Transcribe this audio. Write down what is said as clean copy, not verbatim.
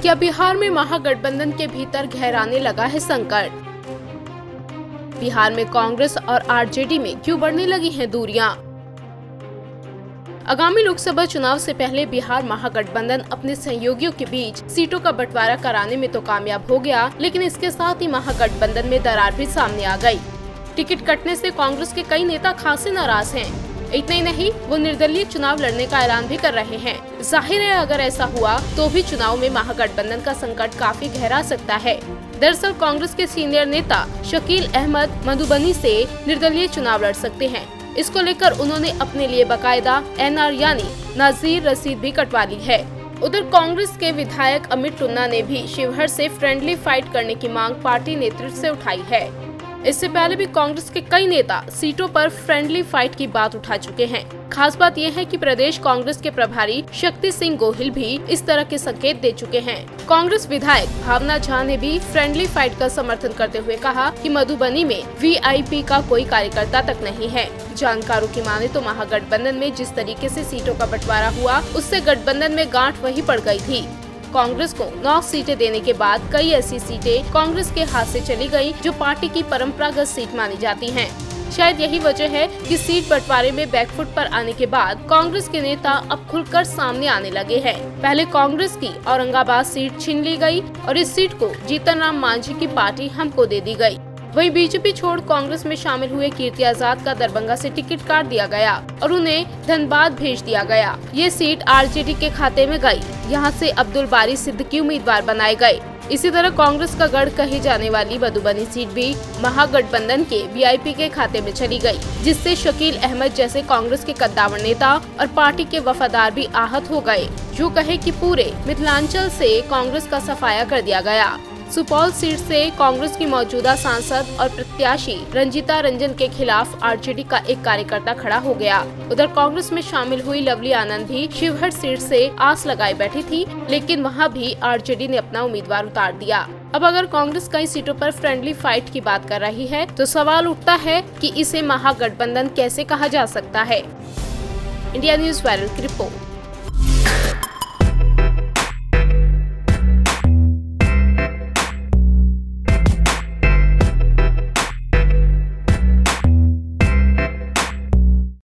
क्या बिहार में महागठबंधन के भीतर गहराने लगा है संकट? बिहार में कांग्रेस और आरजेडी में क्यों बढ़ने लगी हैं दूरियां? आगामी लोकसभा चुनाव से पहले बिहार महागठबंधन अपने सहयोगियों के बीच सीटों का बंटवारा कराने में तो कामयाब हो गया, लेकिन इसके साथ ही महागठबंधन में दरार भी सामने आ गई। टिकट कटने से कांग्रेस के कई नेता खासे नाराज हैं। इतना ही नहीं, वो निर्दलीय चुनाव लड़ने का ऐलान भी कर रहे हैं। जाहिर है, अगर ऐसा हुआ तो भी चुनाव में महागठबंधन का संकट काफी गहरा सकता है। दरअसल कांग्रेस के सीनियर नेता शकील अहमद मधुबनी से निर्दलीय चुनाव लड़ सकते हैं। इसको लेकर उन्होंने अपने लिए बकायदा NR यानी नाजीर रसीद भी कटवा ली है। उधर कांग्रेस के विधायक अमित टुन्ना ने भी शिवहर से फ्रेंडली फाइट करने की मांग पार्टी नेतृत्व से उठाई है। इससे पहले भी कांग्रेस के कई नेता सीटों पर फ्रेंडली फाइट की बात उठा चुके हैं। खास बात यह है कि प्रदेश कांग्रेस के प्रभारी शक्ति सिंह गोहिल भी इस तरह के संकेत दे चुके हैं। कांग्रेस विधायक भावना झा ने भी फ्रेंडली फाइट का समर्थन करते हुए कहा कि मधुबनी में VIP का कोई कार्यकर्ता तक नहीं है। जानकारों की माने तो महागठबंधन में जिस तरीके से सीटों का बंटवारा हुआ, उससे गठबंधन में गांठ वहीं पड़ गई थी। कांग्रेस को 9 सीटें देने के बाद कई ऐसी सीटें कांग्रेस के हाथ से चली गई जो पार्टी की परंपरागत सीट मानी जाती हैं। शायद यही वजह है कि सीट बंटवारे में बैकफुट पर आने के बाद कांग्रेस के नेता अब खुलकर सामने आने लगे हैं। पहले कांग्रेस की औरंगाबाद सीट छीन ली गई और इस सीट को जीतन राम मांझी की पार्टी हमको दे दी गई। वहीं बीजेपी छोड़ कांग्रेस में शामिल हुए कीर्ति आजाद का दरभंगा से टिकट काट दिया गया और उन्हें धनबाद भेज दिया गया। ये सीट RJD के खाते में गई। यहाँ से अब्दुल बारी सिद्दीकी उम्मीदवार बनाए गए। इसी तरह कांग्रेस का गढ़ कही जाने वाली मधुबनी सीट भी महागठबंधन के VIP के खाते में चली गई, जिससे शकील अहमद जैसे कांग्रेस के कद्दावर नेता और पार्टी के वफादार भी आहत हो गए। जो कहे कि पूरे मिथिलांचल से कांग्रेस का सफाया कर दिया गया। सुपौल सीट से कांग्रेस की मौजूदा सांसद और प्रत्याशी रंजीता रंजन के खिलाफ RJD का एक कार्यकर्ता खड़ा हो गया। उधर कांग्रेस में शामिल हुई लवली आनंद भी शिवहर सीट से आस लगाए बैठी थी, लेकिन वहां भी RJD ने अपना उम्मीदवार उतार दिया। अब अगर कांग्रेस कई सीटों पर फ्रेंडली फाइट की बात कर रही है, तो सवाल उठता है कि इसे महागठबंधन कैसे कहा जा सकता है। इंडिया न्यूज़ वायरल की रिपोर्ट।